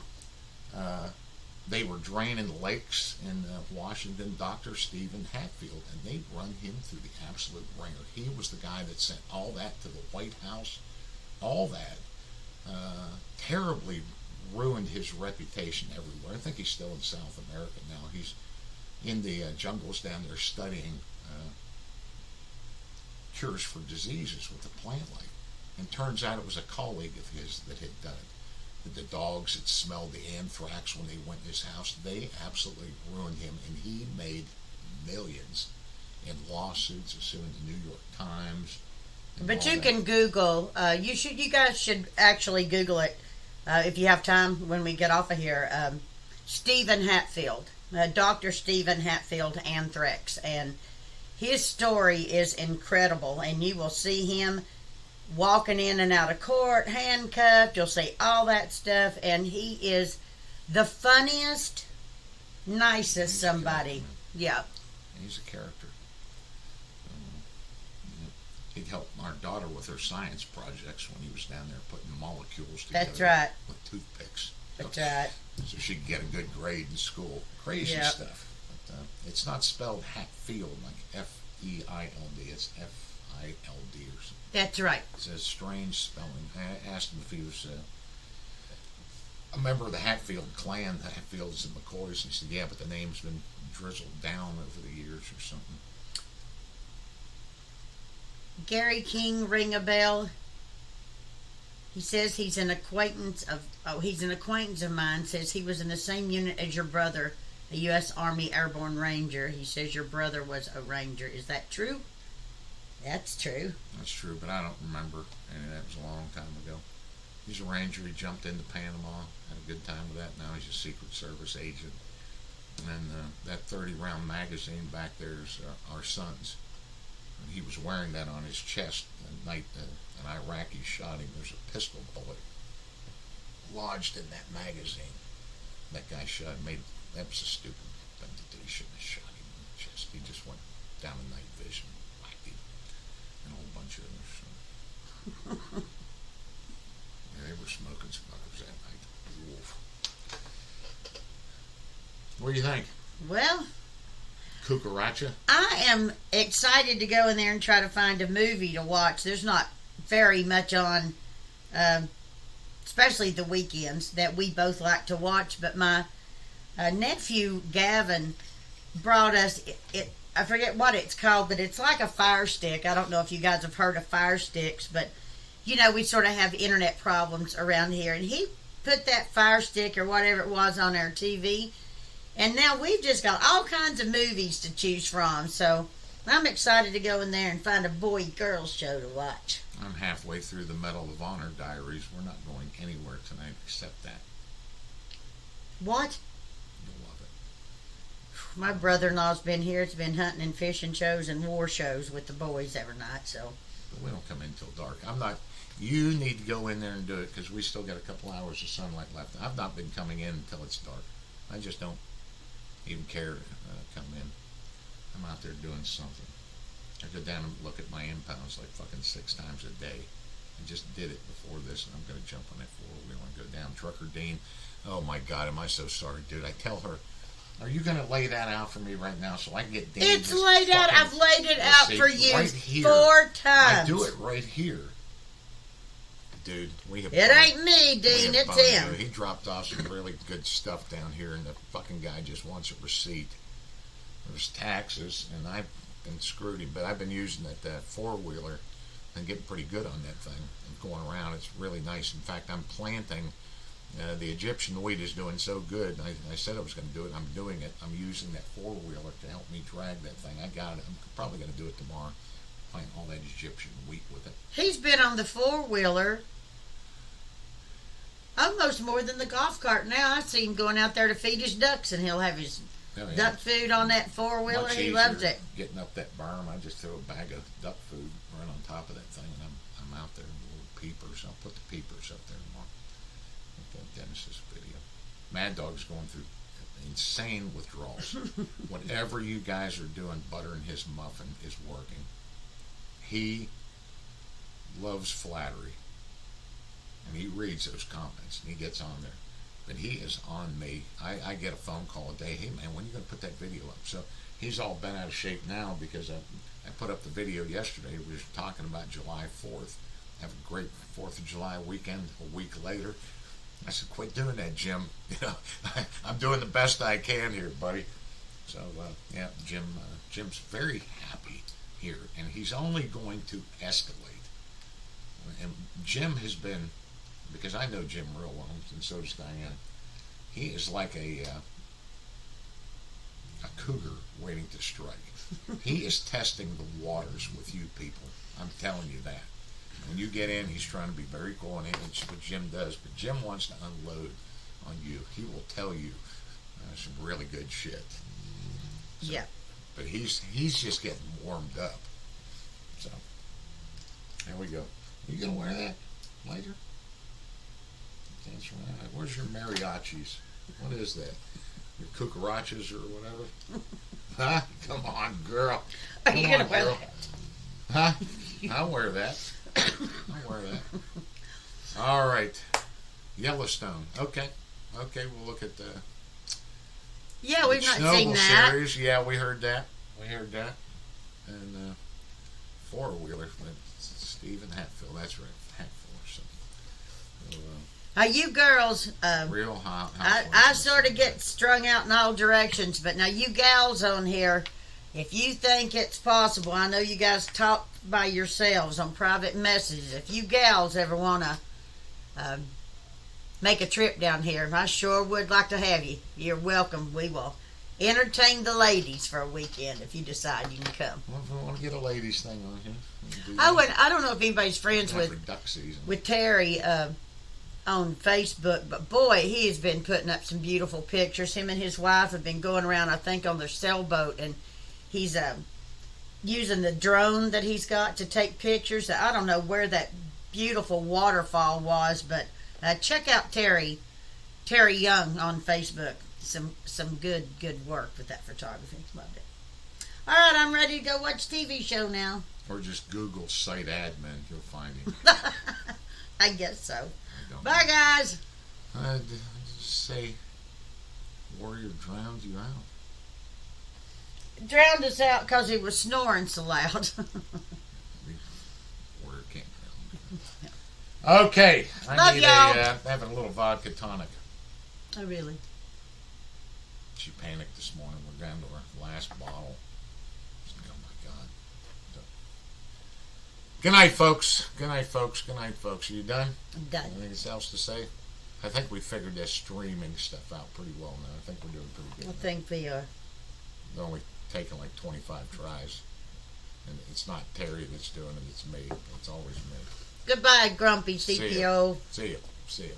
They were draining lakes in Washington, Dr. Stephen Hatfield, and they run him through the absolute ringer. He was the guy that sent all that to the White House. All that terribly ruined his reputation everywhere. I think he's still in South America now. He's in the jungles down there studying cures for diseases with the plant life. And turns out it was a colleague of his that had done it. The dogs had smelled the anthrax when they went in his house. They absolutely ruined him, and he made millions in lawsuits, suing the New York Times. But you can Google. You guys should actually Google it if you have time when we get off of here. Stephen Hatfield, Dr. Stephen Hatfield, anthrax, and his story is incredible. And you will see him walking in and out of court, handcuffed. You'll see all that stuff, and he is the funniest, nicest somebody. Yeah. He's a character. He'd help our daughter with her science projects when he was down there putting molecules together. That's right. With toothpicks. That's right. So she could get a good grade in school. Crazy stuff. But it's not spelled Hatfield like F-E-I-L-D. It's F-I-L-D or something. That's right. It's a strange spelling. I asked him if he was a member of the Hatfield clan, the Hatfields and McCoys, and he said, yeah, but the name's been drizzled down over the years or something. Gary King ring a bell? He says he's an acquaintance of mine. Says he was in the same unit as your brother, a U.S. Army Airborne Ranger. He says your brother was a Ranger. Is that true? That's true. That's true, but I don't remember. And that was a long time ago. He's a Ranger. He jumped into Panama. Had a good time with that. Now he's a Secret Service agent. And that 30-round magazine back there is our son's. And he was wearing that on his chest the night an Iraqi shot him. There's a pistol bullet lodged in that magazine. That guy shot. That was a stupid thing to do. He shouldn't have shot him in the chest. He just went down in night vision, whacked him, and a whole bunch of others. So. Yeah, they were smoking smokers that night. Wolf. What do you think? Well, Cucaracha? I am excited to go in there and try to find a movie to watch. There's not very much on, especially the weekends, that we both like to watch. But my nephew Gavin brought us, I forget what it's called, but it's like a Fire Stick. I don't know if you guys have heard of Fire Sticks, but you know, we sort of have internet problems around here. And he put that Fire Stick or whatever it was on our TV. And now we've just got all kinds of movies to choose from. So I'm excited to go in there and find a boy-girl show to watch. I'm halfway through the Medal of Honor diaries. We're not going anywhere tonight except that. What? You'll love it. My brother-in-law's been here. It's been hunting and fishing shows and war shows with the boys every night. So. But we don't come in till dark. You need to go in there and do it because we still got a couple hours of sunlight left. I've not been coming in until it's dark. I just don't even care to come in. I'm out there doing something. I go down and look at my impounds like fucking 6 times a day. I just did it before this, and I'm going to jump on that 4-wheeler and go down. Trucker Dean, oh my God, am I so sorry, dude. I tell her, are you going to lay that out for me right now so I can get Dean? It's laid out. I've laid it out for you right here. 4 times. I do it right here. Dude, it ain't me, Dean, it's him. He dropped off some really good stuff down here, and the fucking guy just wants a receipt. There's taxes, and I've been screwed him, but I've been using that 4-wheeler and getting pretty good on that thing and going around. It's really nice. In fact, I'm planting. The Egyptian wheat is doing so good. I said I was going to do it. I'm doing it. I'm using that 4-wheeler to help me drag that thing. I got it. I'm probably going to do it tomorrow. Plant all that Egyptian wheat with it. He's been on the 4-wheeler almost more than the golf cart now. I see him going out there to feed his ducks, and he'll have his duck food on that 4-wheeler. He loves it. Getting up that berm, I just throw a bag of duck food right on top of that thing, and I'm out there with little peepers. I'll put the peepers up there tomorrow. Dennis's video. Mad Dog's going through insane withdrawals. Whatever you guys are doing, buttering his muffin is working. He loves flattery. And he reads those comments, and he gets on there. But he is on me. I get a phone call a day, hey man, when are you going to put that video up? So he's all bent out of shape now because I put up the video yesterday. We were talking about July 4th. Have a great 4th of July weekend a week later. I said, quit doing that, Jim. You know, I'm doing the best I can here, buddy. So, yeah, Jim's very happy here, and he's only going to escalate. And Jim has been, because I know Jim real well, and so does Diane, he is like a cougar waiting to strike. He is testing the waters with you people. I'm telling you that. When you get in, he's trying to be very cool, and it's what Jim does. But Jim wants to unload on you. He will tell you some really good shit. So, yeah. But he's just getting warmed up. So there we go. Are you gonna wear that later? That's right. Where's your mariachis? What is that? Your cucarachas or whatever? Huh? Come on, girl. Are you gonna wear that? Huh? I'll wear that. I'll wear that. All right. Yellowstone. Okay, we'll look at the Yeah, we've not Snowball seen that. series. Yeah, we heard that. And 4-wheeler with Stephen Hatfield. That's right, Hatfield or something. So, You girls, Real hot. I sort of get strung out in all directions, but now you gals on here, if you think it's possible, I know you guys talk by yourselves on private messages. If you gals ever want to make a trip down here, I sure would like to have you. You're welcome. We will entertain the ladies for a weekend if you decide you can come. Well, if we want to get a ladies thing on here. Oh, and I don't know if anybody's friends duck season. with Terry on Facebook, but boy, he has been putting up some beautiful pictures. Him and his wife have been going around, I think, on their sailboat, and he's using the drone that he's got to take pictures. I don't know where that beautiful waterfall was, but check out Terry Young on Facebook. Some good work with that photography. Loved it. All right, I'm ready to go watch TV show now. Or just Google site admin, you'll find him. I guess so. Bye, guys. I just say, Warrior drowned you out. Drowned us out because he was snoring so loud. Warrior can't drown. Okay, Love y'all. having a little vodka tonic. Oh, really? She panicked this morning. We're down to our last bottle. Oh my God. So. Good night, folks. Good night, folks. Good night, folks. Are you done? I'm done. Anything else to say? I think we figured this streaming stuff out pretty well now. I think we're doing pretty good. I think we are. It's only taken like 25 tries. And it's not Terry that's doing it, it's me. It's always me. Goodbye, grumpy CPO. See ya. See ya.